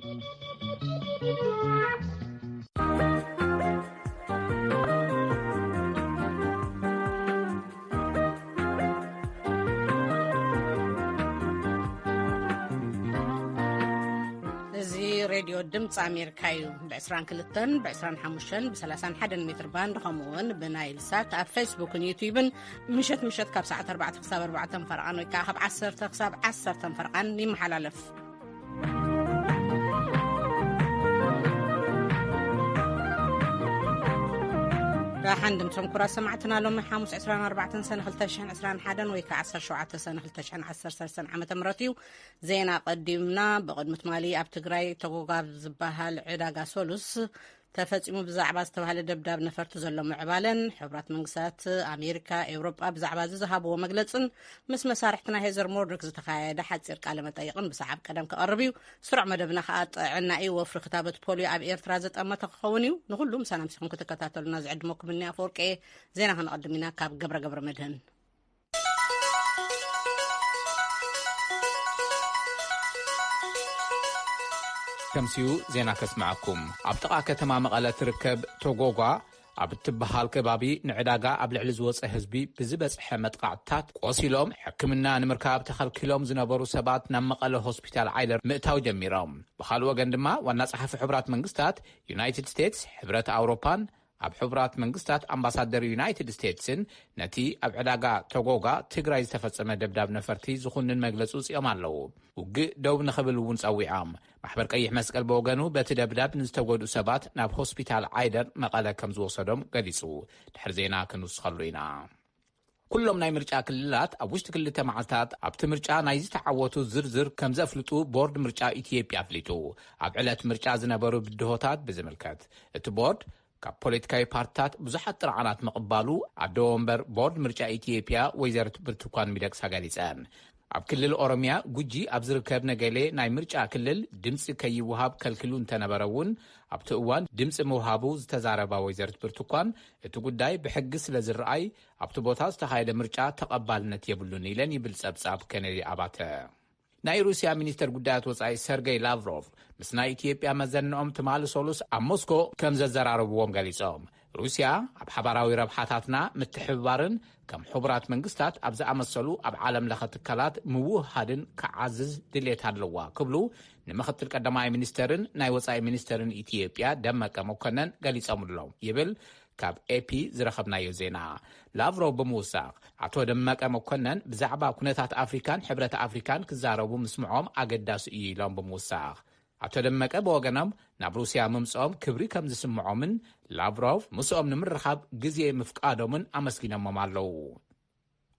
راديو دمص أمريكايو ب22 ب25 ب31 متر باند خمون بنايل سات على فيسبوك ويوتيوب مشت كاب ساعة 4 حساب 4 فرقان ويكاخب 10 حساب 10 فرقان يمحللف راح عندكم كرة سمعتنا لهم حاموس 24 سنة 2021 ويكا 17 سنة 2010 سنة عام تمرتيو زينا قدمنا بقدمة مالي أب تجراي تقوقاب زباها العراقة سولوس تفاصيل بزعبة استوهل دبداب نفرت زلهم عبالا حبرات منقسات أمريكا أوروبا بزعبة ذهب ومجلسن مس مسارحتنا هيزر مورك زتخايد حد سير كلمة طيقن بسحب قدم كقربيو سرع مدبنا خاط عنا أي وفر خطابة بوليو أب إيرترازت أما تخونيو نقولهم سلام سيكون كتكتاتل ناز عدمكم مني أفورك إيه زينا هنقدمنا كاب قبر مدهن كمسيو زينا كسمعكم عبتقع كتما مقالة تركب توغوغا عبتبهال كبابي نعداغا عبلعل زوص حزبي بزبص حمد قعتات قوسيلوم حكمنا نمركاب تخلكلوم زنبرو سبات نمقاله هوسبيتال عايلر مئتاو جميروم بخال وغن دما وانا صحفي حبرات منقستات يونايتد ستيتس حبرات أوروبان أب حبرات منقستات أمباسادر يونايتد ستيتسن نتي أب عداغا توغوغا تيغراي تفصم دبداب نفرتي زخونن مجلسوس يومالو وق دوب نخبل ونس أوي عام محبر قيح مسكال بوغانو بتدبداب نستوغدو سبات ناب هوسبيتال عايدر مقالة كمزو صدوم قديسو تحرزينا كنوس خلوينا كلهم ناي مرجع كللات أبوشت كل تمعتات أبت مرجع نايزي تعوتو زرزر كم زفلتو بورد مرجع إثيوبيا فليتو أب علات مرجع زنبرو بالدهوتات بزملكات اتبورد كاب بوليتيكاي بارتات بزحت طرعنات مقبالو عدومبر بورد مرجع إثيوبيا وزارة برتقان ميدكس هاغاليسان أب كلل أورميا جوجي أبزر كابنا جالي ناي مرجع كلل دمس كي وهاب كالكلون تنبرون أب تقوان دمس موهابو زتزاربا وزارة برتقان اتقوداي بحقس لزرعي أب تبوتاز تخايد مرجع تقبالنت يبلوني لن يبلسابساب كنري أباته ناي روسيا مينستر قدات وصاي سيرغي لافروف مس ناي إثيوبيا مزنهم تمال سولوس أب موسكو كم زراربوهم قاليصهم روسيا أب حبراوي ربحاتاتنا متحبارن كم حبرات منقستات أبزا أمسلو أب عالم لختكالات موه هادن كعزز دليت هادلوا كبلو نمخط القدماء مينسترن ناي وصاي مينسترن إثيوبيا دمك مكنن قاليصهم لهم يبل كاب اي زرخبنا يوزينا لافرو بموساق عطو دمك مكنن بزعبا كنتات أفريكان حبرة أفريكان كزاربو مسمعهم أقداس إيلام بموساق عطو دمك بوغنم نابروسيا ممسهم كبري كم زسمعومن لافروف مسهم نمرخب جزيه مفقادومن أمسكينا ممالو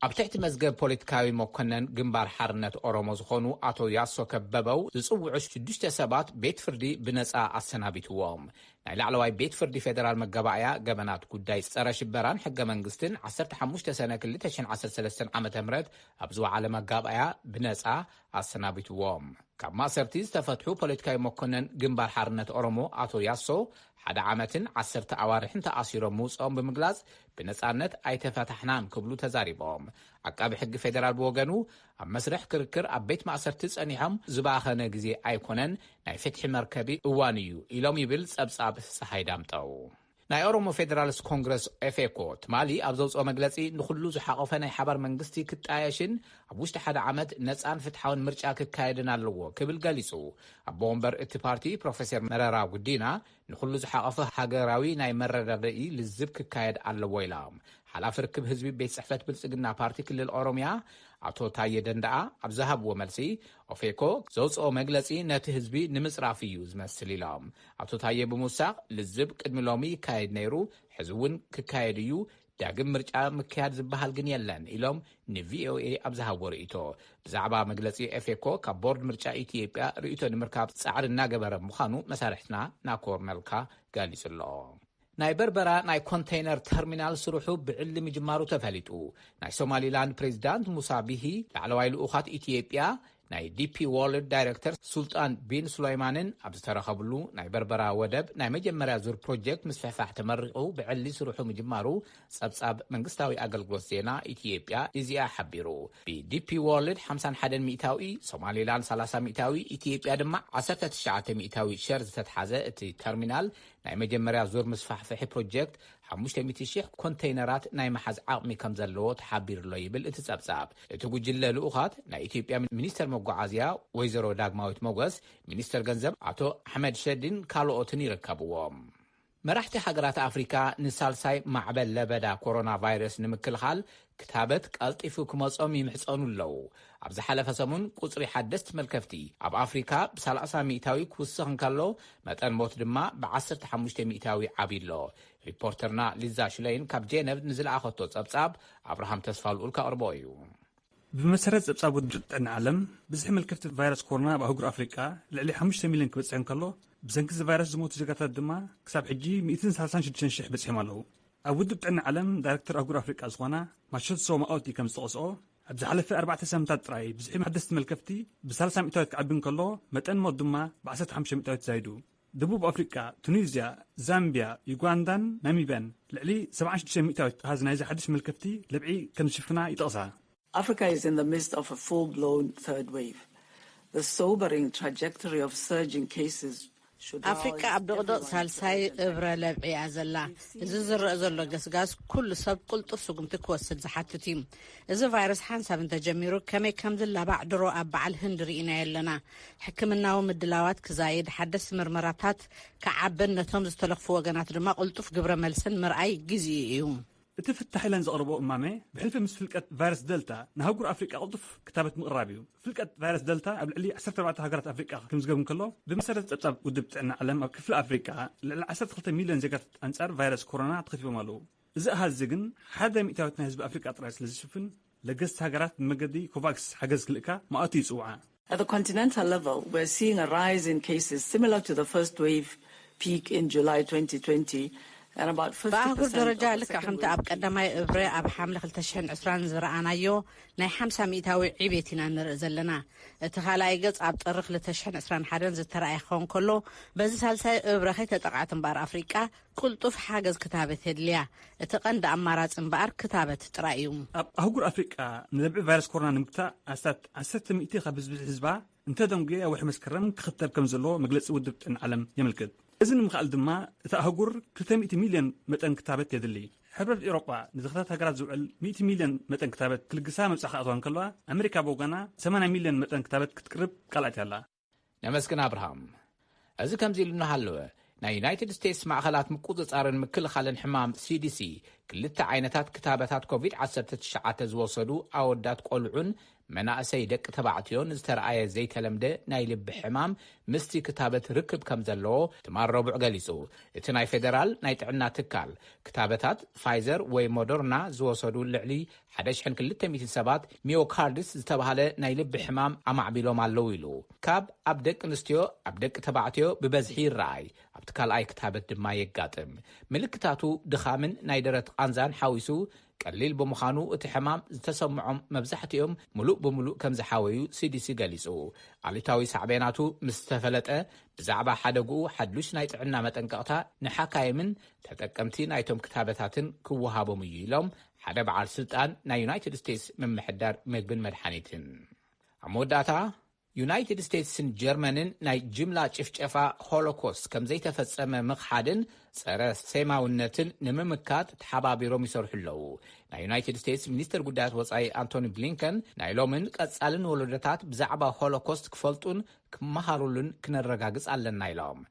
أبتحت مزقب بوليتكاوي مكنن جنبار حرنت أورومو زخونو أتو ياسو كببو زصوعو 6 سبات بيت فردي بنسا السنابيتوهم ناي لعلواي بيت فردي فيدرال مقابعيا قبنات قداي سارة شبران حق منقستن 15 سنة كل 13 عام تمرد أبزو على مقابعيا بنسا السنابيتوهم كاب ما سرتيز تفتحو بوليتكاوي مكنن جنبار حرنت أورومو أتو ياسو حدا عامتن 10 أوارحن تأصيرو موسهم بمقلاز بنسانت أي تفتحنان كبلو تزاريبهم عقاب حق فيدرال بوغانو أب مسرح كركر أب بيت مأسر تسأنيهم زباخنا جزي أيكونن ناي فتح مركبي اوانيو إلوم يبل سبساب سحايدامتو ناي أورومو فيدرالس كونغرس افيكو تمالي أبزوز أو مجلسي نخلو زحاقوفا ناي حبر منقستي كتايشن أبوشت حدا عمد نسان فتحاون مرجع كايدنا اللو كبل قاليسو أبومبر اتبارتي بروفيسور مرارا ودينا نخلو زحاقوفا حاقراوي ناي مرر رئي للزبك كايد اللو ويلام حلاف ركب هزبي بيت صحفت بلسقنا بارتي كل الأوروميا عطو تاي دندعا أبزهب وملسي أوفيكو زوز أو مجلسي نات هزبي نمسرافيو زمسلي لام عطو تاي بموساق للزب كدملومي كايد نيرو حزون كايديو داقم مرجع مكياد زبهال جنيلان إلوم نVOA أبزهب ورئيتو بزعبا مجلسي أفيكو كبورد مرجع إثيوبيا رئيتو نمركاب سعر الناقبر مخانو مسارحتنا ناكور ملكا قالي سلو ناي بربرا ناي كونتينر ترمينال سروحو بعلم جمارو تفاليتو ناي سوماليلاند بريزيدانت موسى بيهي لعلواي الأخوات إثيوبيا ናይ ዲፒ ወርልድ ዳይሬክተር ሱልጣን ቢን ሱላይማንን ኣብ ዝተረኸብሉ ናይ በርበራ ወደብ ናይ መጀመርያ ዙር ፕሮጀክት ምስፍሕፋሕ ተመሪቑ ብዕሊ ስርሑ ምጅማሩ ጸብጻብ መንግስታዊ ኣገልግሎት ዜና ኢትዮጵያ እዚኣ ሓቢሩ። ብዲፒ ወርልድ 51 ሚእታዊ፣ ሶማሌላንድ 30 ሚእታዊ፣ ኢትዮጵያ ድማ 19 ሚእታዊ ሸር ዝተተሓዘ እቲ ተርሚናል ናይ መጀመርያ ዙር ምስፋሕፍሒ ፕሮጀክት 500,000 ኮንቴይነራት ናይ መሓዝ ዓቕሚ ከም ዘለዎ ተሓቢሩሎ ይብል እቲ ጸብጻብ። እቲ ጉጅለ ልኡኻት ናይ ኢትዮጵያ ሚኒስተር መጓዓዝያ ወይዘሮ ዳግማዊት ሞገስ፣ ሚኒስተር ገንዘብ ኣቶ ኣሕመድ ሸዲን ካልኦትን ይርከብዎም። መራሕቲ ሃገራት ኣፍሪካ ንሳልሳይ ማዕበል ለበዳ ኮሮና ቫይረስ ንምክልኻል ክታበት ቀልጢፉ ክመጾም ይምሕጸኑ ኣለዉ። ኣብ ዝሓለፈ ሰሙን ቁጽሪ ሓደስቲ መልከፍቲ ኣብ ኣፍሪካ ብ30 ሚእታዊ ክውስኽ እንከሎ መጠን ሞት ድማ ብ15 ሚእታዊ ዓቢሎ። ሪፖርተርና ሊዛ ሽለይን ካብ ጄነቭ ንዝለኣኸቶ ጸብጻብ ኣብርሃም ተስፋልኡል ካቕርቦ እዩ። ብመሰረት ጸብጻብ ውድብ ጥዕና ዓለም ብዝሒ መልከፍቲ ቫይረስ ኮሮና ኣብ ኣህጉር ኣፍሪካ ልዕሊ 5 ሚልዮን ክበጽሕ እንከሎ ብሰንኪ እዚ ቫይረስ ዝሞቱ ዜጋታት ድማ ክሳብ ሕጂ 136,000 በፂሖም ኣለዉ። ኣብ ውድብ ጥዕና ዓለም ዳይሬክተር ኣህጉር ኣፍሪካ ዝኾና ማሸሶ ማኦቲ ከም ዝተቐስኦ ኣብ ዝሓለፈ 4 ሰሙንታት ጥራይ ብዝሒ ሓደስቲ መልከፍቲ ብ30 ሚእታዊት ክዓቢ እንከሎ መጠን ሞት ድማ ብ15 ሚእታዊት ተዛይዱ። ደቡብ ኣፍሪካ፣ ቱኒዝያ፣ ዛምቢያ፣ ዩጋንዳን ናሚብያን ልዕሊ 76 ሚእታዊት ሃዝ ናይዚ ሓድሽ መልከፍቲ ለብዒ ከም ዝሽፍና ይጠቕሳ። Africa is in the midst of a full-blown third wave. The sobering trajectory of surging cases ኣፍሪካ ኣብ ድቕድቕ ሳልሳይ እብረ ለብዒያ ዘላ። እዚ ዝረአ ዘሎ ገስጋስ ኩሉ ሰብ ቁልጡፍ ስጉምቲ ክወስድ ዝሓትት እዩ። እዚ ቫይረስ ሓንሳብ እንተጀሚሩ ከመይ ከም ዝላባዕ ድሮ ኣብ በዓል ህንዲ ርኢና ኣለና። ሕክምናዊ ምድላዋት ክዛይድ፣ ሓደስቲ ምርመራታት ከዓብን፣ ነቶም ዝተለኽፉ ወገናት ድማ ቁልጡፍ ግብረ መልስን ምርኣይ ግዜ እዩ። እቲ ፍታሕ ኢለን ዘቕርቦ እማሜ ብሕልፊ ምስ ፍልቀት ቫይረስ ደልታ ንሃገር ኣፍሪቃ ቁልጡፍ ክታበት ምቕራብ እዩ። ፍልቀት ቫይረስ ደልታ ኣብ ልዕሊ 14 ሃገራት ኣፍሪቃ ከም ዝገብር እንከሎ ብመሰረት ጸብጻብ ውድብ ጥዕና ዓለም ኣብ ክፍሊ ኣፍሪቃ ልዕሊ 12 ሚልዮን ዜጋታት ኣንጻር ቫይረስ ኮሮና ተኸፊፎም ኣለዉ። እዚ ኣሃዝ ግን 1 ሚእታዊት ናይ ህዝቢ ኣፍሪቃ ጥራይ ስለ ዝሽፍን ለገስቲ ሃገራት ብመገዲ ኮቫክስ ሓገዝ ክልእካ ማእቲ ይጽውዓ። At the continental level, we're seeing a rise in cases similar to the first wave peak in July 2020. በአህጉር ደረጃ ልክ ከምቲ ኣብ ቀዳማይ እብረ ኣብ ሓምለ 2020 ዝረኣናዮ ናይ 50 ሚእታዊ ዕቤት ኢና ንርኢ ዘለና። እቲ ካልኣይ ገጽ ኣብ ጥሪ 2021 ዝተረኣየ ክኸውን ከሎ በዚ ሳልሳይ እብረ ከይተጠቃዕት እምበር ኣፍሪቃ ቁልጡፍ ሓገዝ ክታበት የድልያ። እቲ ቀንዲ ኣማራፂ እምበር ክታበት ጥራይ እዩ። ኣብ ኣህጉር ኣፍሪቃ ንለብዒ ቫይረስ ኮሮና ንምግታእ ኣስታት 10 ሚእቲ ካብ ህዝባ እንተደንጉየ ኣብ ወርሒ መስከረም ክኽተብ ከም ዘሎ መግለፂ ውድብ ጥዕና ዓለም የመልክት። እዚ ንምኽኣል ድማ እቲ ኣህጉር 200 ሚልዮን መጠን ክታበት የድሊ። ሕብረት ኤውሮጳ ንዝኽታት ሃገራት ዝውዕል 100 ሚልዮን መጠን ክታበት ክልግሳ መብጻሕ ክኣትዋ እንከለዋ ኣሜሪካ ብወገና 80 ሚልዮን መጠን ክታበት ክትቅርብ ቃልኣት ኣላ። ነመስግን ኣብርሃም። እዚ ከምዚ ኢሉ እናሃለወ ናይ ዩናይትድ ስቴትስ ማእኸላት ምቁፅጻርን ምክልኻልን ሕማም CDC ክልተ ዓይነታት ክታበታት ኮቪድ-19 ዝወሰዱ ኣወዳት ቆልዑን መናእሰይ ደቂ ተባዕትዮን ዝተረኣየ ዘይተለምደ ናይ ልቢ ሕማም ምስቲ ክታበት ርክብ ከም ዘለዎ ትማል ረቡዕ ገሊጹ። እቲ ናይ ፌደራል ናይ ጥዕና ትካል ክታበታት ፋይዘር ወይ ሞደርና ዝወሰዱ ልዕሊ 1200 ሰባት ሚዮካርድስ ዝተባሃለ ናይ ልቢ ሕማም ኣማዕቢሎም ኣለዉ ኢሉ። ካብ ኣብ ደቂ ኣንስትዮ ኣብ ደቂ ተባዕትዮ ብበዝሒ ይረኣይ፣ ኣብቲ ካልኣይ ክታበት ድማ የጋጥም። ምልክታቱ ድኻምን ናይ ደረት ቃንዛን ሓዊሱ ቀሊል ብምዃኑ እቲ ሕማም ዝተሰምዖም መብዛሕትኦም ሙሉእ ብምሉእ ከም ዝሓወዩ CDC ገሊጹ። ኣሉታዊ ሳዕቤናቱ ምስ ተፈለጠ ብዛዕባ ሓደጉኡ ሓድሽ ናይ ጥዕና መጠንቀቕታ ንሓካይምን ተጠቀምቲ ናይቶም ክታበታትን ክወሃቦም እዩ ኢሎም ሓደ በዓል ስልጣን ናይ ዩናይትድ ስቴትስ ምምሕዳር ምግብን መድሓኒትን። ኣብ መወዳእታ ዩናይትድ ስቴትስን ጀርመንን ናይ ጅምላ ጭፍጨፋ ሆሎኮስት ከም ዘይተፈጸመ ምኽሓድን ጸረ ሴማውነትን ንምምካት ተሓባቢሮም ይሰርሑ ኣለዉ። ናይ ዩናይትድ ስቴትስ ሚኒስትር ጉዳያት ወጻኢ አንቶኒ ብሊንከን ናይ ሎምን ቀጻልን ወለዶታት ብዛዕባ ሆሎኮስት ክፈልጡን ክመሃሩሉን ክነረጋግጽ ኣለና ኢሎም።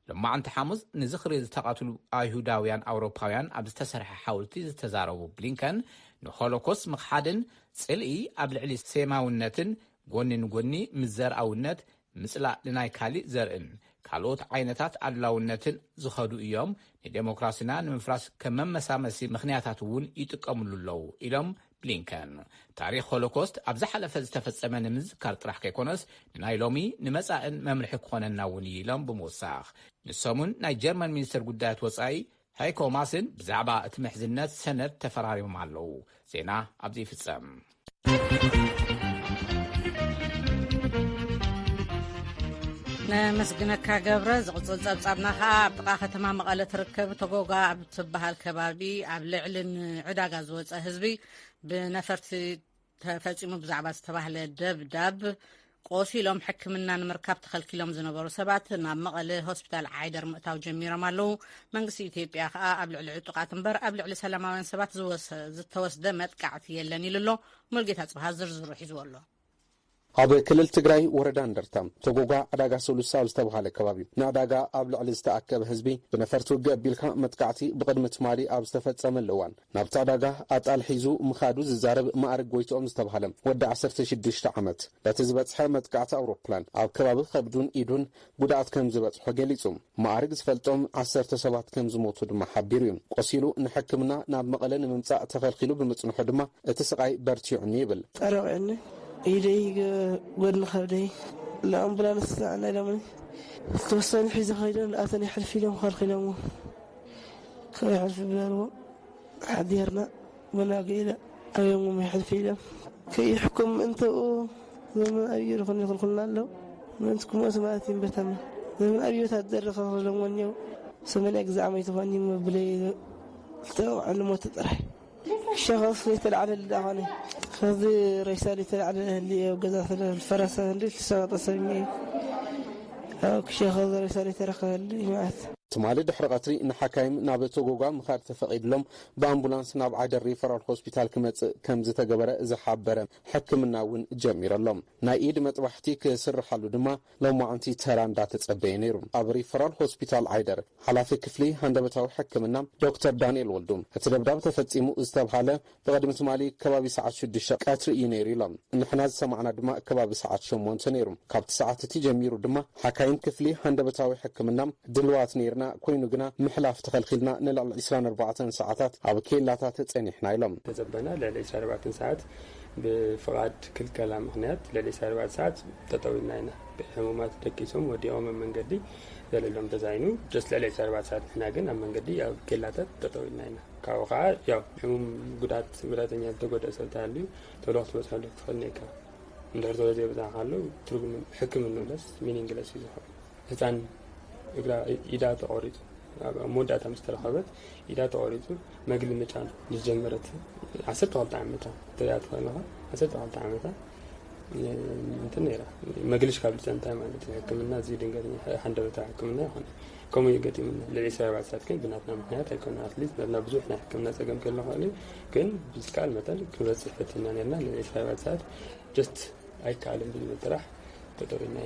ሎማዓንቲ ሐሙስ ንዝኽሪ ዝተቓትሉ ኣይሁዳውያን ኣውሮፓውያን ኣብ ዝተሰርሐ ሓወልቲ ዝተዛረቡ ብሊንከን ንሆሎኮስት ምኽሓድን ጽልኢ ኣብ ልዕሊ ሴማውነትን ጎኒ ንጎኒ ምዘርኣውነት ምጽላእ ንናይ ካሊእ ዘርእን ካልኦት ዓይነታት ኣድላውነትን ዝኸዱ እዮም ንዴሞክራሲና ንምፍራስ ከም መመሳመሲ ምኽንያታት እውን ይጥቀምሉ ኣለዉ ኢሎም ብሊንከን። ታሪክ ሆሎኮስት ኣብ ዝሓለፈ ዝተፈጸመ ንምዝካር ጥራሕ ከይኮነስ ንናይ ሎሚ ንመጻእን መምርሒ ክኾነና እውን እዩ ኢሎም ብምውሳኽ ንሰሙን ናይ ጀርመን ሚኒስትር ጉዳያት ወጻኢ ሃይኮ ማስን ብዛዕባ እቲ ምሕዝነት ሰነድ ተፈራሪሞም ኣለዉ። ዜና ኣብዚ ይፍጸም። نمسجنك جبرة زغزل زبصبنا خا بقى ختمة مقالة تركب تجوجا بتبها الكبابي عبلعلن عداجة زوج حزبي بنفرت تفاجئ بزعبات تبها دب قوسيلهم حكمنا نمركب تخلكيلهم زنبرو سبات ناب مقالة هوسبيتال عايدر مقتاو جميرة مالو منقسي إثيوبيا قبل على عتقاتنبر قبل على سلاماوين سبات زتوس دمت قعتي لاني لله ملقيتها تصبح زرزر حيزو الله أبو كلل تجري وردان درتم تجوجا عداجة سولسال استبها لكبابي نعداجة قبل على استأكب حزبي بنفرتو قبيلك متقعتي بقدمة مالي أب استفدت سمن لوان نبت عداجة أتقال حيزو مخادوز الزارب ما أرج ويتوم استبها لهم ودع عسرت شديش تعمت لا تزبط حمت قعت أوروبلان أو كباب خبدون إيدون بدأت كم زبط حجليتهم ما أرج فلتهم عسرت سبعة كم زموت دم حبيرين قصيلو نحكمنا ناب مقلن ممتع تخلخلو بمتن حدمة تسقي برتي عنيبل أروعني إيدي ودن خبدي الأمبولانس عنا لمن توصلني حيز خيرون آتني حرفي لهم خلقي لهم خلي حرفي بلالو حديرنا مناقيلة أيوم ما يحرفي لهم كي يحكم أنت ومن أبي يرخلني خلقنا له منتكم أسماءاتين بتم من أبي يتدر خلق لهم ونيو سمن أجزع ما يتفاني مبلي تو علموا تطرح الشخص يتلعب الدعاني هذه رسالة على الأهلية وقذف الفرسة اللي تساعد صميم أو شخص رسالة رقة الجماعات تمالي دحر قطري إن حكايم نابتو جوجا مخار تفقد لهم بأمبولانس ناب عيدر ريفرال هوسبيتال كم زت جبرة إذا حبرة حكم الناون جمير اللهم نايد متوحتي كسر حلو دما لو ما أنتي تران دات تبينيرم أبري فرال هوسبيتال عيدر حلافي كفلي هندبتاو حكم النام دكتور دانيال ولدوم هتدبداب تفتيمو استبحاله بقدم تمالي كبابي ساعة شدش قطر ينيري لهم نحن سمعنا دما كبابي ساعة شمون تنيرم كابت ساعة تجمير دما حكايم كفلي هندبتاو حكم النام دلوات نيرنا كوينو جنا محلاف تخلخلنا نلعب 24 ساعات أو كيلات تتصنيحنا لهم تزبنا للي 24 ساعات بفقاد كل كلام هنات للي 24 ساعات تطوينا هنا بحمومات دكيسهم وديهم من قدي للهم تزاينو جس للي 24 ساعات هنا جنا من قدي أو كيلات تطوينا هنا كاوقع يا حموم قدراتني تقعد أسألتها تروح توصل تخليك ندرس ولا بتاع حلو تروح حكم إنه بس مين إنجليزي يزحف هتان إقرأ إذا تقريت مدة مسترخبت إذا تقريت مجل متان جمرت عسرت غلط عمتها تريات خلها عسرت غلط عمتها تنيرة مجلش قبل سنتين ما نتحكمنا زيد نقدر حندر تحكمنا هنا كم يقدر من للإسرائيل بعد سنة كن بناتنا مهنات هيكون أثليت بدنا بزوجنا حكمنا سجن كله خالي كن بسكال مثلا كل صحتنا لنا للإسرائيل بعد سنة just أي كلام بالمطرح تدورنا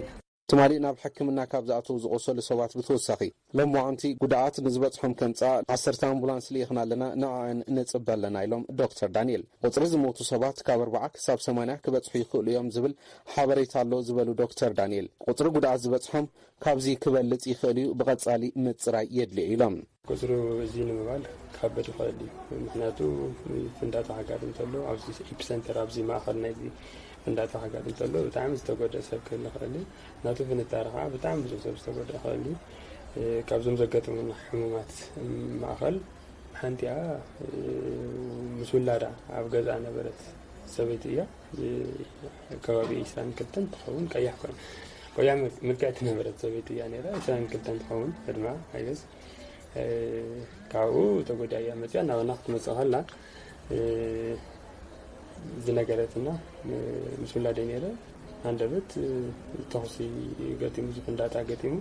تمالي ناب حكمنا كابزاتو زغوصل سوات بتوسخي لما أنتي قدعات نزبطهم كنتا عسرتان أمبولانس اللي إخنا لنا نعان نتقبل لنا يلوم دكتور دانيال وطرز موتو سبات كابر بعك ساب سمانه كبتحو يخلو اليوم زبل حابريت اللو زبلو دكتور دانيال وطر قدعات زبطهم كابزي كبلت يخلو بغتصالي متصراي يدلي يلوم كسرو زين مبال كابتو خالي محناتو فنداتو حقات انتلو عبزي إبسنتر عبزي ما أخرنا يزي فنداتو حقات انتلو بتعمل ستوقد أساب كله خالي ناتو فين التاريخ بتعمل بزوج ستوقد خالي كابزم زكاة من حمومات معخل حنتيا مسؤولة عبجز أنا برد سبيتية كوابي إسلام كلتن تخون كي يحكم ويعمل مركعتنا برد سبيتية يعني لا إسلام كلتن تخون فرما هيز كاو تقول يا متى أنا ونحط مسؤولة زنقرتنا مسؤولة دينيرة عندبت تحصي قتيم زفندات قتيم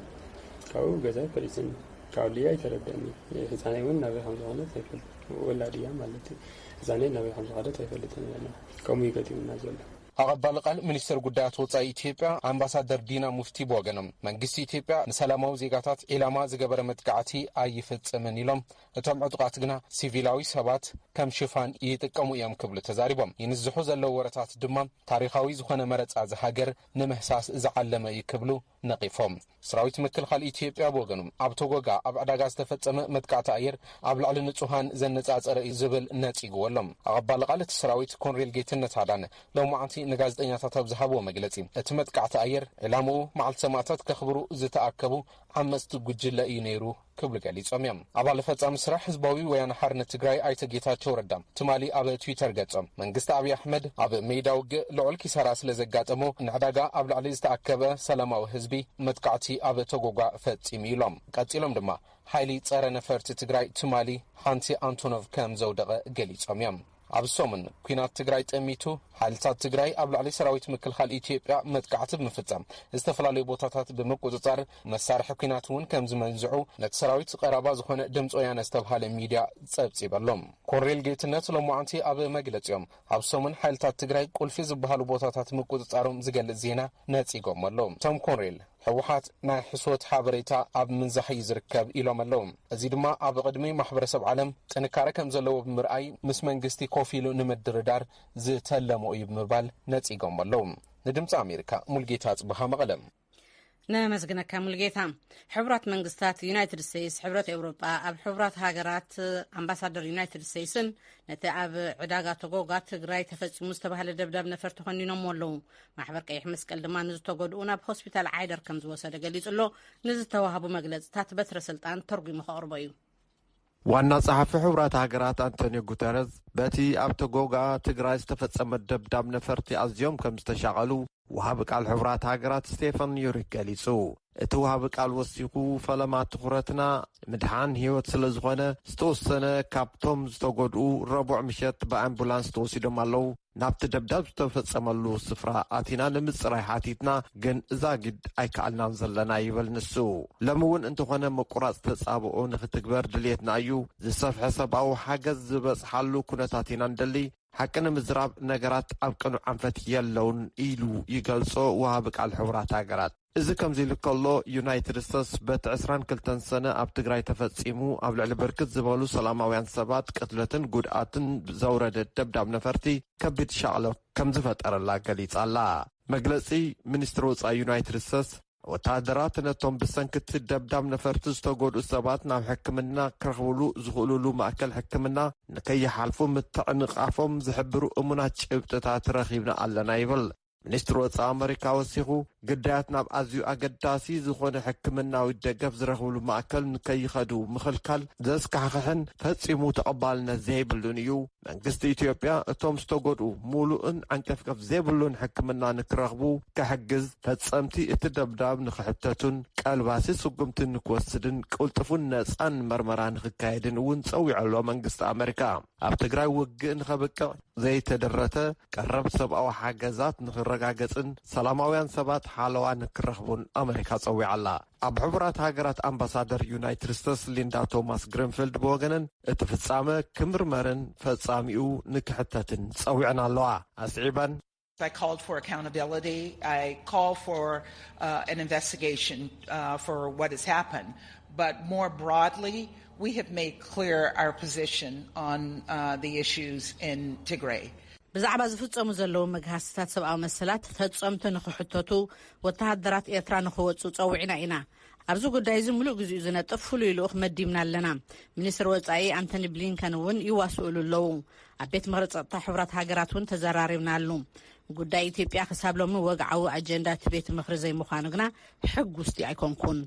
كاو جزاء فريسين كاو ليه يتردني إنساني وين نبي خمسة هذا تفعل ولا ديا مالتي إنساني نبي خمسة هذا تفعل تاني كم يقدم النازل أقبل قال منستر قدرات وصاي إثيوبيا أمباسادر دينا مفتي بوغنم منجس إثيوبيا نسلامو زيغاتات إلى ما زجبر متقعتي أيفت منيلهم تم عتقاتنا سيفيلاوي سبات كم شفان يتقمو يوم قبل تزاربهم ينزحو زلو ورتات دمام تاريخاوي زخونه مرص از هاجر نمحساس زعلمه يكبلو نقيفهم سراويت مكلخال إثيوبيا بوغنم أبتوغا أب عداغا استفصم متقعت أير أب لعل نصوحان زنጻጸረ زبل نصيغولم أقبل قالت سراويت كونريل جيتنت هادان لو معتي نغازدኛታት ኣብዝሃብዎ መግለጺ እቲ መጥቃዕቲ ኣየር ዕላምኡ መዓልቲ ሰማዕታት ከኽብሩ ዝተኣከቡ ዓመፅቲ ጉጅለ እዩ ነይሩ ክብሉ ገሊጾም እዮም። ኣባል ፈጻሚ ስራሕ ህዝባዊ ወያነ ሓርነት ትግራይ ኣይተ ጌታቸው ረዳ ትማሊ ኣብ ትዊተር ገጾም መንግስቲ ኣብይ ኣሕመድ ኣብ ሜዳ ውግእ ልዑል ኪሳራ ስለ ዘጋጠሞ ንዕዳጋ ኣብ ላዕሊ ዝተኣከበ ሰላማዊ ህዝቢ መጥቃዕቲ ኣብ ተጎጓ ፈጺሙ ኢሎም ቀጺሎም ድማ ሓይሊ ጸረ ነፈርቲ ትግራይ ትማሊ ሓንቲ አንቶኖቭ ከም ዘውደቐ ገሊጾም እዮም። ኣብ ሰሙን ኩናት ትግራይ ጠሚቱ ሓይልታት ትግራይ ኣብ ላዕሊ ሰራዊት ምክልኻል ኢትዮጵያ መጥቃዕቲ ብምፍጻም ዝተፈላለዩ ቦታታት ብምቁጽጻር መሳርሒ ኩናት እውን ከም ዝመንዝዑ ነቲ ሰራዊት ቀረባ ዝኾነ ድምፂ ወያነ ዝተባሃለ ሚድያ ጸብጺበሎም። ኮሎኔል ጌትነት ሎሙዓንቲ ኣብ መግለጺኦም ኣብ ሰሙን ሓይልታት ትግራይ ቁልፊ ዝበሃሉ ቦታታት ምቁጽጻሮም ዝገልጽ ዜና ነጺጎም ኣለዉ። እቶም ኮሎኔል ሕወሓት ናይ ሕሶት ሓበሬታ ኣብ ምንዛሕ ዝርከብ ኢሎም ኣለዉ። እዚ ድማ ኣብ ቅድሚ ማሕበረሰብ ዓለም ጥንካረ ከም ዘለዎ ብምርኣይ ምስ መንግስቲ ኮፍ ኢሉ ንምድርዳር ዝተለሞ እዩ ብምባል ነጺጎም ኣለዉ። ንድምፂ ኣሜሪካ ሙልጌታ ጽቡሃ መቐለም። ነመስግነካ ሙልጌታ። ሕቡራት መንግስታት ዩናይትድ ስቴትስ ሕብረት ኤውሮጳ ኣብ ሕቡራት ሃገራት ኣምባሳደር ዩናይትድ ስቴትስን ነቲ ኣብ ዕዳጋ ተጎጋ ትግራይ ተፈጺሙ ዝተባሃለ ደብዳብ ነፈርቲ ኾኒኖም ኣለዉ። ማሕበር ቀይሕ መስቀል ድማ ንዝተጎድኡ ናብ ሆስፒታል ዓይደር ከም ዝወሰደ ገሊጹ ኣሎ። ንዝተዋሃቡ መግለጽታት በትረ ስልጣን ተርጉሙ ከቕርቦ እዩ። ዋና ጸሓፊ ሕቡራት ሃገራት አንቶኒዮ ጉተረስ በቲ ኣብ ተጎጋ ትግራይ ዝተፈጸመ ደብዳብ ነፈርቲ ኣዝዮም ከም ዝተሻቐሉ ወሃቢ ቃል ሕቡራት ሃገራት ስቴፈን ዩሪክ ገሊጹ። እቲ ወሃቢ ቃል ወሲኹ ፈለማ ትኹረትና ምድሓን ህይወት ስለ ዝኾነ ዝተወሰነ ካብቶም ዝተጎድኡ ረቡዕ ምሸት ብኣምቡላንስ ተወሲዶም ኣለዉ። ናብቲ ደብዳብ ዝተፈጸመሉ ስፍራ ኣቲና ንምጽራይ ሓቲትና ግን እዛጊድ ኣይከኣልናን ዘለና ይብል ንሱ። ሎሚ እውን እንተኾነ መቁራጽ ተጻብኦ ንኽትግበር ድልየትና እዩ። ዝሰፍሐ ሰብኣዊ ሓገዝ ዝበጽሓሉ ኩነታት ኢና ንደሊ። ሓቂ ንምዝራብ ነገራት ኣብ ቅኑዕ ዓንፈት የለውን ኢሉ ይገልጾ ወሃቢ ቃል ሕቡራት ሃገራት። እዚ ከምዚ ኢሉ ከሎ ዩናይትድ ስቴትስ በቲ 22 ሰነ ኣብ ትግራይ ተፈጺሙ ኣብ ልዕሊ ብርክት ዝበሉ ሰላማውያን ሰባት ቅትለትን ጉድኣትን ዘውረደ ደብዳብ ነፈርቲ ከቢድ ሻቕለ ከም ዝፈጠረላ ገሊጻላ። መግለጺ ሚኒስትሪ ወጻኢ ዩናይትድ ስቴትስ ወታደራት ነቶም ብሰንኪቲ ደብዳብ ነፈርቲ ዝተጎድኡ ሰባት ናብ ሕክምና ክረኽብሉ ዝኽእሉሉ ማእከል ሕክምና ንከይሓልፉ ምትዕንቓፎም ዝሕብሩ እሙናት ጭብጥታት ረኺብና ኣለና ይብል። ሚኒስትሪ ወጻኢ ኣሜሪካ ወሲኹ ግዳያት ናብ ኣዝዩ ኣገዳሲ ዝኾነ ሕክምናዊ ደገፍ ዝረኽብሉ ማእከል ንከይኸዱ ምኽልካል ዘስካሕክሕን ፈጺሙ ተቐባልነት ዘይብሉን እዩ። መንግስቲ ኢትዮጵያ እቶም ዝተጎድኡ ሙሉእን ዓንቀፍቀፍ ዘይብሉን ሕክምና ንክረኽቡ ክሕግዝ ፈጸምቲ እቲ ደብዳብ ንኽሕተቱን ቀልባሲ ስጉምትን ንክወስድን ቅልጥፉን ነጻን መርመራ ንክካየድን እውን ፀዊዑ ኣሎ መንግስቲ ኣሜሪካ። ኣብ ትግራይ ውግእ ንኸብቅዕ ዘይተደረተ ቀረብ ሰብኣዊ ሓገዛት ንኽረጋገጽን ሰላማውያን ሰባት ሓለዋ ንክረኽቡን ኣሜሪካ ፀዊዓ ኣላ። ኣብ ሕቡራት ሃገራት ኣምባሳደር ዩናይትድ ስቴትስ ሊንዳ ቶማስ ግሪንፊልድ ብወገነን እቲ ፍጻመ ክምርመርን ፈጻሚኡ ንክሕተትን ፀዊዕና ኣለዋ። ኣስዒባን I called for accountability. I call for an investigation for what has happened. But more broadly, we have made clear our position on the issues in Tigray. ብዛዕባ ዝፍጸሙ ዘለዉ መግሃስታት ሰብኣዊ መሰላት ፈጸምቲ ንኽሕተቱ ወተሃደራት ኤርትራ ንኽወፁ ፀዊዕና ኢና። ኣብዚ ጉዳይ እዚ ሙሉእ ግዜኡ ዝነጥፍ ፍሉይ ልኡኽ መዲብና ኣለና። ሚኒስትር ወጻኢ አንቶኒ ብሊንከን እውን ይዋስኡሉ ኣለዉ። ኣብ ቤት ምክሪ ጸጥታ ሕቡራት ሃገራት እውን ተዘራሪብና ኣሉ። ጉዳይ ኢትዮጵያ ክሳብ ሎሚ ወግዓዊ ኣጀንዳ እቲ ቤት ምክሪ ዘይምዃኑ ግና ሕጉስቲ ኣይኮንኩን።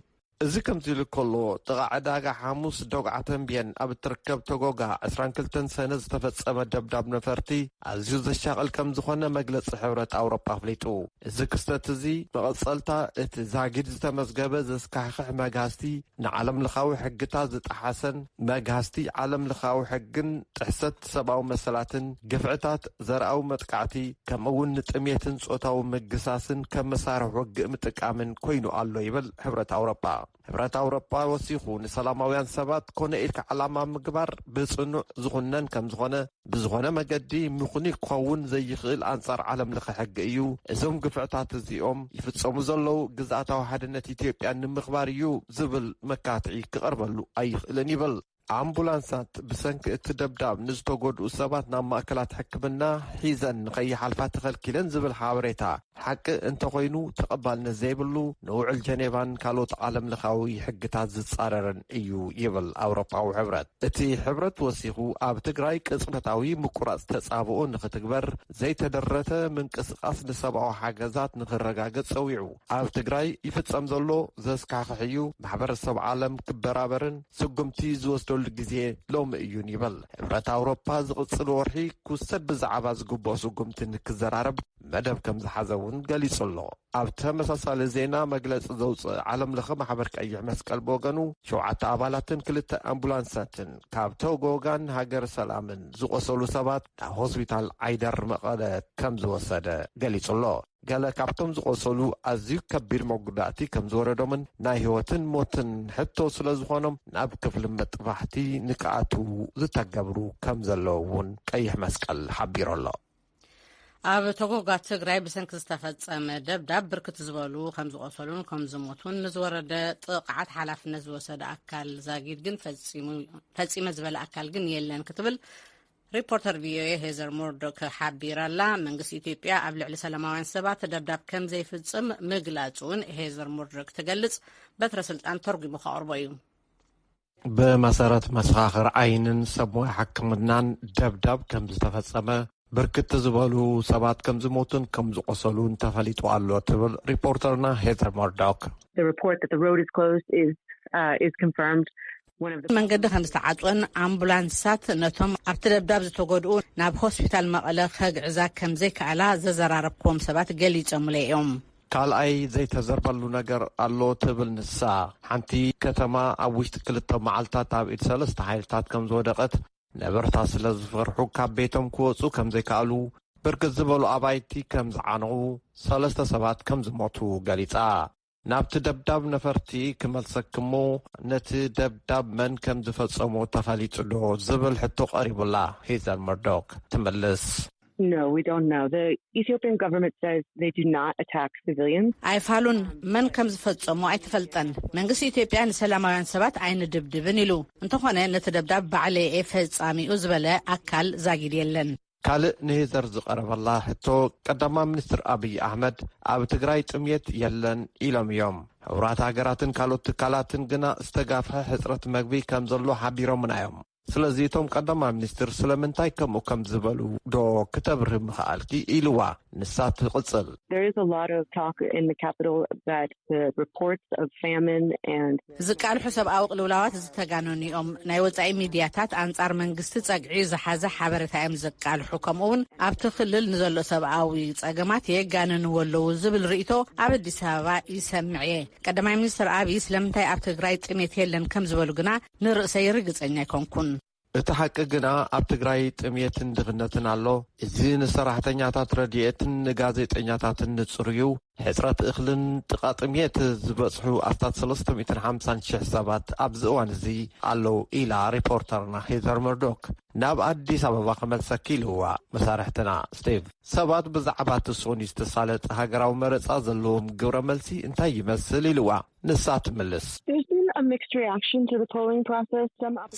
እዚ ከምዚ ኢሉ ከሎ ጥቓ ዕዳጋ ሓሙስ ዶግዓ ተንብየን ኣብ እትርከብ ተጎጋ 22 ሰነ ዝተፈጸመ ደብዳብ ነፈርቲ ኣዝዩ ዘሻቕል ከም ዝኾነ መግለፂ ሕብረት ኣውሮፓ ኣፍሊጡ። እዚ ክስተት እዚ መቐጸልታ እቲ ዛጊድ ዝተመዝገበ ዘስካሕክሕ መግሃስቲ ንዓለም ለኻዊ ሕግታት ዝጠሓሰን መግሃስቲ ዓለም ለኻዊ ሕግን ጥሕሰት ሰብኣዊ መሰላትን ግፍዕታት ዘርኣዊ መጥቃዕቲ ከምኡውን ንጥሜትን ጾታዊ ምግሳስን ከም መሳርሒ ውግእ ምጥቃምን ኮይኑ ኣሎ ይብል ሕብረት ኣውሮፓ። ሕብረት ኣውሮፓ ወሲኹ ንሰላማውያን ሰባት ኮነ ኢልካ ዓላማ ምግባር ብጽኑዕ ዝኹነን ከም ዝኾነ ብዝኾነ መገዲ ምኹኒ ክኸውን ዘይኽእል ኣንጻር ዓለም ለኸ ሕጊ እዩ። እዞም ግፍዕታት እዚኦም ይፍጸሙ ዘለዉ ግዝኣታዊ ሓድነት ኢትዮጵያ ንምኽባር እዩ ዝብል መካትዒ ክቐርበሉ ኣይኽእልን ይብል። ኣምቡላንሳት ብሰንኪ እቲ ደብዳብ ንዝተጎድኡ ሰባት ናብ ማእከላት ሕክምና ሒዘን ንኸይሓልፋ ተኸልኪለን ዝብል ሓበሬታ ሓቂ እንተኮይኑ ተቐባልነት ዘይብሉ ንውዕል ጀኔቫን ካልኦት ዓለም ለኻዊ ሕግታት ዝጻረርን እዩ ይብል ኣውሮፓዊ ሕብረት። እቲ ሕብረት ወሲኹ ኣብ ትግራይ ቅጽበታዊ ምቁራጽ ተጻብኦ ንኽትግበር ዘይተደረተ ምንቅስቓስ ንሰብኣዊ ሓገዛት ንኽረጋገጽ ጸዊዑ ኣብ ትግራይ ይፍጸም ዘሎ ዘስካሕክሕ እዩ ማሕበረሰብ ዓለም ክበራበርን ስጉምቲ ዝወስደሉ ግዜ ሎሚ እዩን ይብል። ሕብረት ኣውሮፓ ዝቕጽል ወርሒ ክውሰድ ብዛዕባ ዝግብኦ ስጉምቲ ንክዘራረብ መደብ ከም ዝሓዘ እውን ገሊጹ ኣሎ። ኣብ ተመሳሳሊ ዜና መግለፂ ዘውፅእ ዓለም ለኸ ማሕበር ቀይሕ መስቀል ብወገኑ 7 ኣባላትን 2 ኣምቡላንሳትን ካብ ቶጎጋን ሃገር ሰላምን ዝቆሰሉ ሰባት ናብ ሆስፒታል ዓይደር መቐለ ከም ዝወሰደ ገሊጹ ኣሎ። ገለ ካብቶም ዝቆሰሉ ኣዝዩ ከቢድ መጉዳእቲ ከም ዝወረዶምን ናይ ህይወትን ሞትን ሕቶ ስለ ዝኾኖም ናብ ክፍሊ መጥባሕቲ ንክኣትዉ ዝተገብሩ ከም ዘለዉ እውን ቀይሕ መስቀል ሓቢሩ ኣሎ። ኣብ ቶጎጋ ትግራይ ብሰንኪ ዝተፈጸመ ደብዳብ ብርክት ዝበሉ ከም ዝቆሰሉን ከም ዝሞቱን ንዝወረደ ጥቕዓት ሓላፍነት ዝወሰደ ኣካል ዛጊድ ግን ፈጺመ ዝበለ ኣካል ግን የለን ክትብል ሪፖርተር ቪኦኤ ሄዘር ሞርዶክ ሓቢራላ። መንግስቲ ኢትዮጵያ ኣብ ልዕሊ ሰላማውያን ሰባት ደብዳብ ከም ዘይፍጽም ምግላጹን ሄዘር ሞርዶክ ትገልጽ። በትረ ስልጣን ተርጉሙ ከቕርቦ እዩ። ብመሰረት መሰኻኽር ዓይንን ሰብ ሞያ ሕክምናን ደብዳብ ከም ዝተፈጸመ ብርክት ዝበሉ ሰባት ከም ዝሞቱን ከም ዝቆሰሉን ተፈሊጡ ኣሎ ትብል ሪፖርተርና ሄዘር ሞርዶክ። መንገዲ ከም ዝተዓጽወን ኣምቡላንሳት ነቶም ኣብቲ ደብዳብ ዝተጎድኡ ናብ ሆስፒታል መቐለ ከግዕዛ ከም ዘይከኣላ ዘዘራረብክዎም ሰባት ገሊፆም እዮም። ካልኣይ ዘይተዘርበሉ ነገር ኣሎ ትብል ንሳ ሓንቲ ከተማ ኣብ ውሽጢ 2 መዓልትታት ኣብ ኢድ 3 ሓይልታት ከም ዝወደቐት ነበርታ ስለ ዝፈርሑ ካብ ቤቶም ክወፁ ከም ዘይከኣሉ ብርክት ዝበሉ ኣባይቲ ከም ዝዓነቑ 3 ሰባት ከም ዝሞቱ ገሊጻ ናብቲ ደብዳብ ነፈርቲ ክመልሰክሞ ነቲ ደብዳብ መን ከም ዝፈጸሞ ተፈሊጡ ዶ ዝብል ሕቶ ቀሪቡላ ሄዘር ሞርዶክ ትመልስ። No, we don't know. The Ethiopian government says they do not attack civilians. ኣይፋሉን መን ከም ዝፈጸሙ ኣይትፈልጠን። መንግስቲ ኢትዮጵያ ንሰላማውያን ሰባት ኣይንድብድብን ኢሉ እንተኾነ ነቲ ደብዳብ ባዕለየ ፈጻሚኡ ዝበለ ኣካል ዛጊድ የለን። ካልእ ንሄዘር ዝቐረበላ ሕቶ ቀዳማ ሚኒስትር ኣብይ ኣሕመድ ኣብ ትግራይ ጥምየት የለን ኢሎም እዮም። ሕብራት ሃገራትን ካልኦት ትካላትን ግና ዝተጋፍሐ ሕፅረት መግቢ ከም ዘሎ ሓቢሮምና እዮም። ስለዚ እቶም ቀዳማ ሚኒስትር ስለምንታይ ከምኡ ከም ዝበሉ ዶ ክተብርህ ምኽኣልኪ ኢልዋ ንሳ ትቕጽል። There is a lot of talk in the capital that the reports of famine and ዝቃልሑ ሰብኣዊ ቅልውላዋት ዝተጋነኑ እዮም። ናይ ወጻኢ ሚድያታት ኣንጻር መንግስቲ ጸግዒ ዝሓዘ ሓበሬታ እዮም ዘቃልሑ። ከምኡውን ኣብቲ ክልል ንዘሎ ሰብኣዊ ጸገማት የጋነንዎ ኣለዉ ዝብል ርእይቶ ኣብ ኣዲስ ኣበባ ይሰምዕ እየ። ቀዳማይ ሚኒስትር ኣብይ ስለምንታይ ኣብ ትግራይ ጥሜት የለን ከም ዝበሉ ግና ንርእሰይ ርግጸኛ ኣይኮንኩን። እቲ ሓቂ ግና ኣብ ትግራይ ጥምየትን ድኽነትን ኣሎ። እዚ ንሰራሕተኛታት ረድኤትን ንጋዜጠኛታትን ንጹር እዩ። ሕፅረት እኽልን ጥቓ ጥምየት ዝበጽሑ ኣስታት 350,000 ሰባት ኣብዚ እዋን እዚ ኣለዉ ኢላ ሪፖርተርና ሄዘር ሞርዶክ ናብ ኣዲስ ኣበባ ክመልሰኪ ኢልዋ መሳርሕትና ስቲቭ። ሰባት ብዛዕባ ትስኒ ዝተሳለጠ ሃገራዊ መረፃ ዘለዎም ግብረ መልሲ እንታይ ይመስል ኢልዋ ንሳ ትምልስ።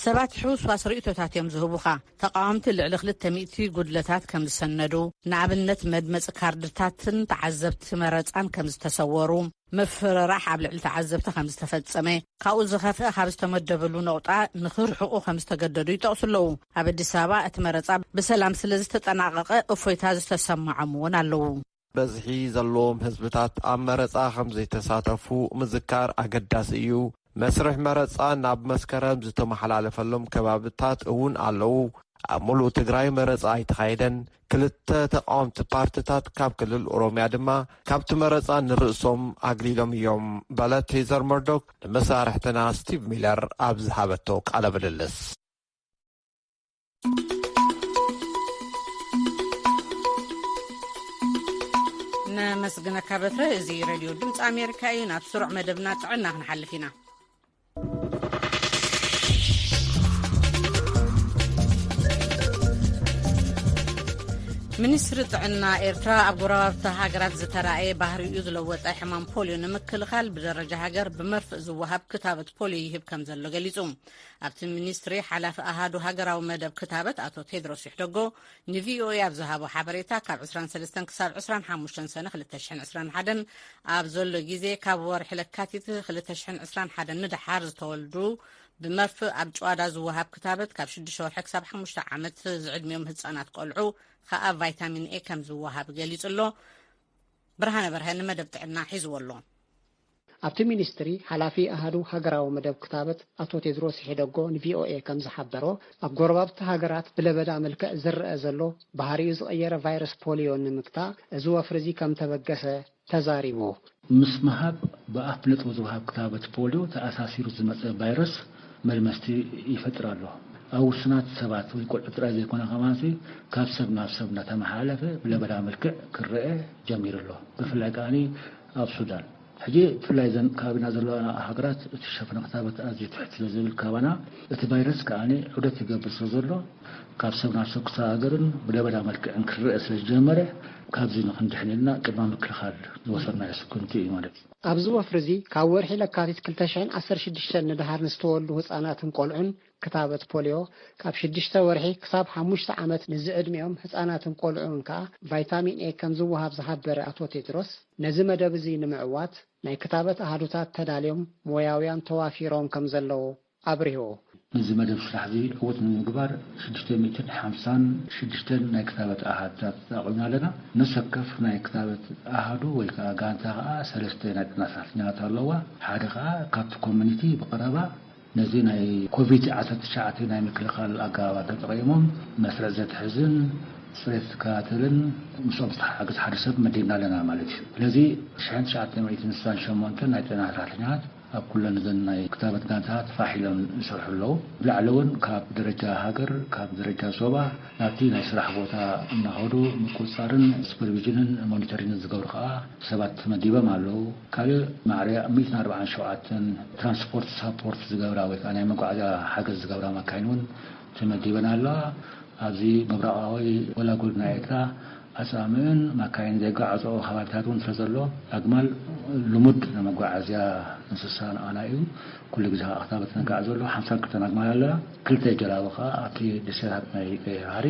ሰባት ሕውስዋስ ርእቶታት እዮም ዝህቡኻ። ተቃዋምቲ ልዕሊ 200 ጉድለታት ከም ዝሰነዱ፣ ንኣብነት መድመፂ ካርድታትን ተዓዘብቲ መረፃን ከም ዝተሰወሩ፣ ምፍርራሕ ኣብ ልዕሊ ተዓዘብቲ ከም ዝተፈጸመ፣ ካብኡ ዝኸፍአ ካብ ዝተመደበሉ ነቑጣ ንኽርሕቑ ከም ዝተገደዱ ይጠቕሱ ኣለዉ። ኣብ ኣዲስ ኣበባ እቲ መረፃ ብሰላም ስለ ዝተጠናቐቐ እፎይታ ዝተሰምዖም እውን ኣለዉ። በዝሒ ዘለዎም ህዝብታት ኣብ መረፃ ከም ዘይተሳተፉ ምዝካር ኣገዳሲ እዩ። መስርሕ መረፃ ናብ መስከረም ዝተመሓላለፈሎም ከባቢታት እውን ኣለዉ። ኣብ ሙሉእ ትግራይ መረፃ ኣይተኻይደን። 2 ተቃወምቲ ፓርቲታት ካብ ክልል ኦሮምያ ድማ ካብቲ መረፃ ንርእሶም ኣግሊሎም እዮም በለት ሄዘር ሞርዶክ ንመሳርሕትና ስቲቭ ሚለር ኣብ ዝሃበቶ ቃለ ምልልስ። ነመስግነካ በትረ። እዚ ሬድዮ ድምፂ ኣሜሪካ እዩ። ናብ ስሩዕ መደብና ጥዕና ክንሓልፍ ኢና። ሚኒስትሪ ጥዕና ኤርትራ ኣብ ጎረባብታ ሃገራት ዝተራእየ ባህሪኡ ዝለወጠ ሕማም ፖሊዮ ንምክልኻል ብደረጃ ሃገር ብመርፍእ ዝወሃብ ክታበት ፖሊዮ ይህብ ከም ዘሎ ገሊጹ። ኣብቲ ሚኒስትሪ ሓላፊ ኣሃዱ ሃገራዊ መደብ ክታበት ኣቶ ቴድሮስ ይሕደጎ ንቪኦኤ ኣብ ዝሃቦ ሓበሬታ ካብ 23 ክሳብ 25 ሰነ 2021 ኣብ ዘሎ ግዜ ካብ ወርሒ ለካቲት 2021 ንድሓር ዝተወልዱ ብመርፍእ ኣብ ጨዋዳ ዝወሃብ ክታበት ካብ 6 ወርሒ ክሳብ 5 ዓመት ዝዕድሚዮም ህጻናት ቆልዑ ከኣ ቫይታሚን ኤ ከም ዝወሃብ ገሊጹ ኣሎ። ብርሃነ በርሀ ንመደብ ጥዕና ሒዝዎ ኣሎ። ኣብቲ ሚኒስትሪ ሓላፊ ኣሃዱ ሃገራዊ መደብ ክታበት ኣቶ ቴድሮስ ይሕደጎ ንቪኦኤ ከም ዝሓበሮ ኣብ ጎረባብቲ ሃገራት ብለበዳ መልክዕ ዝረአ ዘሎ ባህሪኡ ዝቐየረ ቫይረስ ፖሊዮ ንምክታእ እዚ ወፍሪ እዚ ከም ተበገሰ ተዛሪቡ ምስ መሃብ ብኣፍ ነጥቡ ዝወሃብ ክታበት ፖሊዮ ተኣሳሲሩ ዝመፀ ቫይረስ መልመስቲ ይፈጥር ኣሎ። ኣብ ውስናት ሰባት ወይ ቆልዑ ጥራይ ዘይኮነ ከማንሲ ካብ ሰብ ናብ ሰብ እናተመሓላለፈ ብለበዳ መልክዕ ክረአ ጀሚሩ ኣሎ። ብፍላይ ከዓኒ ኣብ ሱዳን ሕጂ ብፍላይ ዘን ከባቢና ዘለዋ ሃገራት እቲ ሸፈነ ክታበት ኣዝዩ ትሕት ስለ ዝብል ካባና እቲ ቫይረስ ከዓኒ ዑደት ይገብር ስለ ዘሎ ካብ ሰብ ናብ ሰብ ክሰጋገርን ብለበዳ መልክዕን ክረአ ስለ ዝጀመረ ካብዚ ንክንድሕንልና ቅድመ ምክልኻል ዝወሰድናዮ ስኩንቲ እዩ ማለት እዩ። ኣብዚ ወፍሪ እዚ ካብ ወርሒ ለካቲት 2016 ንድሓር ንዝተወልዱ ህጻናትን ቆልዑን ክታበት ፖሊዮ ካብ 6 ወርሒ ክሳብ 5 ዓመት ንዝዕድሚኦም ህጻናትን ቆልዑን ከዓ ቫይታሚን ኤ ከም ዝወሃብ ዝሓበረ ኣቶ ቴድሮስ ነዚ መደብ እዚ ንምዕዋት ናይ ክታበት ኣሃዱታት ተዳልዮም ሞያውያን ተዋፊሮም ከም ዘለዉ ኣብሪሁ። ነዚ መደብ ስራሕ እዚ ዕውት ንምግባር 656 ናይ ክታበት ኣሃዱታት ኣቑምና ኣለና። ንሰከፍ ናይ ክታበት ኣሃዱ ወይ ከዓ ጋንታ ከዓ 3 ናይ ጥዕና ሰራሕተኛታት ኣለዋ። ሓደ ከዓ ካብቲ ኮሚኒቲ ብቀረባ ነዚ ናይ ኮቪድ-19 ናይ ምክልኻል ኣገባባት ተጠቒሞም መስርዕ ዘትሕዝን ፅሬት ዝከታተልን ምስኦም ዝተሓገዝ ሓደ ሰብ መዲብና ኣለና ማለት እዩ። ስለዚ 1968 ናይ ጥዕና ሰራሕተኛታት ኣብ ኩለን ዘን ናይ ክታበት ጋንታታት ተፋሒሎም ይሰርሑ ኣለዉ። ብላዕሊ እውን ካብ ደረጃ ሃገር ካብ ደረጃ ዞባ ናብቲ ናይ ስራሕ ቦታ እናኸዱ ምቁፅፃርን ሱፐርቪዥንን ሞኒተሪንግን ዝገብሩ ከዓ ሰባት መዲቦም ኣለዉ። ካልእ ማዕርያ 147 ትራንስፖርት ሳፖርት ዝገብራ ወይ ከዓ ናይ መጓዓዝያ ሓገዝ ዝገብራ መካይን እውን ተመዲበን ኣለዋ። ኣብዚ ምብራቃዊ ወላጉል ናይ ኤርትራ ኣፃምዕን መካይን ዘጓዓዞ ከባቢታት እውን ስለዘሎ ኣግማል ልሙድ ንመጓዓዝያ እንስሳ ንኣና እዩ። ኩሉ ግዜ ክታበት ነጋዕ ዘሎ 52 ኣግማል ኣለዋ። 2 ጀላቡ ከዓ ኣብቲ ደሴታት ናይ ባህሪ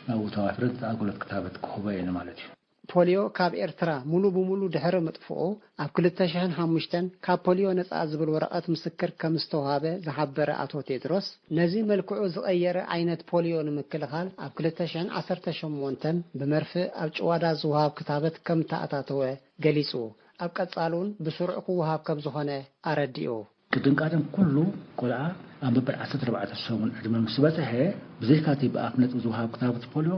ናብኡ ተዋፊረት ኣገልግሎት ክታበት ክህቦ እየን ማለት እዩ። ፖሊዮ ካብ ኤርትራ ሙሉ ብሙሉ ድሕሪ ምጥፍኡ ኣብ 2005 ካብ ፖሊዮ ነፃ ዝብል ወረቐት ምስክር ከም ዝተዋሃበ ዝሓበረ ኣቶ ቴድሮስ ነዚ መልክዑ ዝቐየረ ዓይነት ፖሊዮ ንምክልኻል ኣብ 2018 ብመርፍእ ኣብ ጭዋዳ ዝውሃብ ክታበት ከም ተኣታተወ ገሊጹ ኣብ ቀጻሉን ብስሩዕ ክውሃብ ከም ዝኾነ ኣረዲኡ ቅድም ቃደም ኩሉ ቆልዓ ኣብ መበል 14 ሰሙን ዕድመ ምስ በፅሐ ብዘይካቲ ብኣፍ ነጥቡ ዝውሃብ ክታበት ፖሊዮ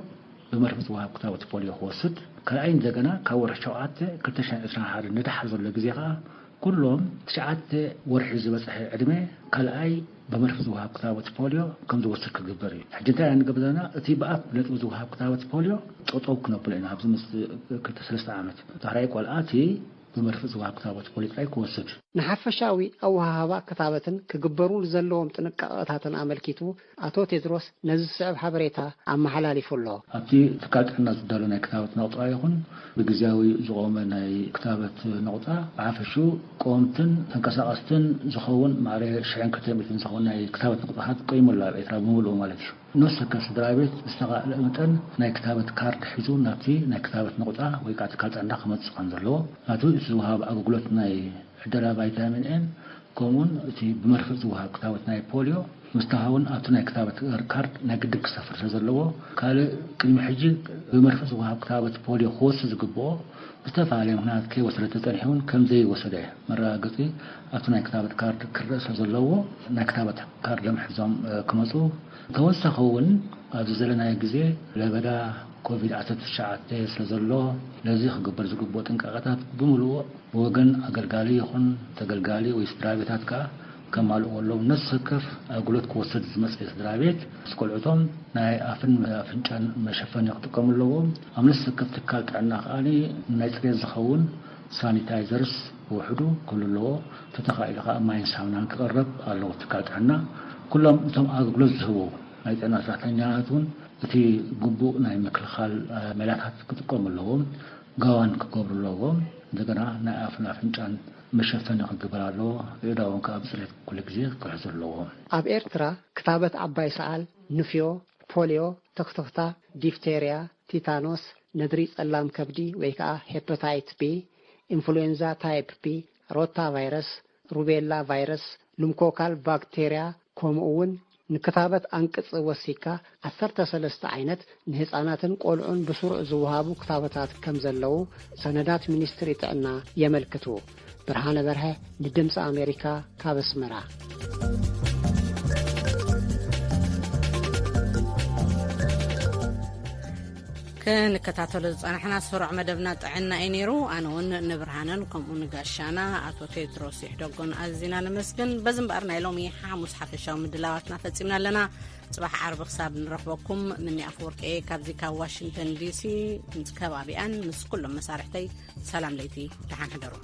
بمرفض وهاب كتابة بوليو خوصد كالعين زجنا كور شوعات كلتشان إسران حال ندح زل جزيرة كلهم تشعات ورح زبص عدمه كالعي بمرفض وهاب كتابة بوليو كم دوسك الجبري حجتها يعني قبلنا تيبقى بلاد وهاب كتابة بوليو أطوق نبلنا بزمس كلت 3 عامات تحريك والآتي بمرفض وهاب كتابة بوليو أي كوسج نحفشاوي أو هوا كتابة كجبرون زلهم تنقطعتن عملكيتو أتو تدرس نزل سعب حبريتها عم حلالي فلو أبتي تكاد الناس دارنا كتابة نقطة يكون بجزاوي زغومنا كتابة نقطة عفشو قومتن تنكساستن زخون معري شعن كتابة زخونا كتابة نقطة هات قيمة لا بيترا بمولو مالك نسك سدرايبت استغال متن ناي كتابة كارت حزون ناتي ناي كتابة نقطة ويقعد كارت عندنا خمس قنزلو أتو إسوها أقولت ناي عدلا فيتامين إن كومون تي بمرفض وهاب كتابة ناي بوليو مستهون أتونا كتابة كارت نقدك سفر سزلوا قال كل محجي بمرفض وهاب كتابة بوليو خوص زقبو استفعل هناك كي وصلت تنحون كم زي وصله مرة قصي أتونا كتابة كارت كرس سزلوا نا كتابة كارت لمحزم كمسو توسخون أزلنا يجزي لبدا كوفيد-19 سلزلوا لذي خبر زقبو تنقاطات بملو وجن أجرجالي يخون تجرجالي ويسترابيتات كا كمال ولو نسكف أقولت كوسد زمس إسترابيت سكول عطون ناي أفنشان مشفن يقطكم اللوم أم نسكف تكالت عنا خالي نايتري زخون سانيتايزرز وحدو كل اللو تتخيل خا ما ينساونا نقرب اللو تكالت عنا كلهم تم أقولت هو نايت أنا ساعتين እቲ ግቡእ ናይ ምክልኻል ሜላታት ክጥቀሙ ኣለዎም ጋዋን ክገብሩ ኣለዎም እንደገና ናይ ኣፍን ኣፍንጫን መሸፈኒ ክግበር ኣለዎ ኢዳውን ከዓ ብፅሬት ኩሉ ግዜ ክሕዙ ኣለዎም ኣብ ኤርትራ ክታበት ዓባይ ሰዓል ንፍዮ ፖሊዮ ተኽተኽታ ዲፍቴሪያ ቲታኖስ ነድሪ ጸላም ከብዲ ወይ ከዓ ሄፓታይት ቢ ኢንፍሉዌንዛ ታይፕ ቢ ሮታ ቫይረስ ሩቤላ ቫይረስ ሉምኮካል ባክቴሪያ ከምኡውን ንክታበት አንቅጽ ወሲካ 13 ዓይነት ንህፃናትን ቆልዑን ብስሩዕ ዝወሃቡ ክታበታት ከም ዘለው ሰነዳት ሚኒስትሪ ጥዕና የመልክቱ። ብርሃነ በርሀ ንድምፂ ኣሜሪካ ካብ ኣስመራ። ክንከታተሉ ዝፀናሕና ስሩዕ መደብና ጥዕና እዩ ነይሩ። ኣነ እውን ንብርሃንን ከምኡ ንጋሻና ኣቶ ቴድሮስ ይሕደጎን ኣዝና ንመስግን። በዚ እምበኣር ናይ ሎሚ ሓሙስ ሓፈሻዊ ምድላዋትና ፈፂምና ኣለና። ፅባሕ ዓርቢ ክሳብ ንረኽበኩም ምኒ ኣፈወርቂ ካብዚ ካብ ዋሽንግተን ዲሲ ምስ ከባቢኣን ምስ ኩሎም መሳርሕተይ ሰላም ለይቲ ደሓን ሕደሩ።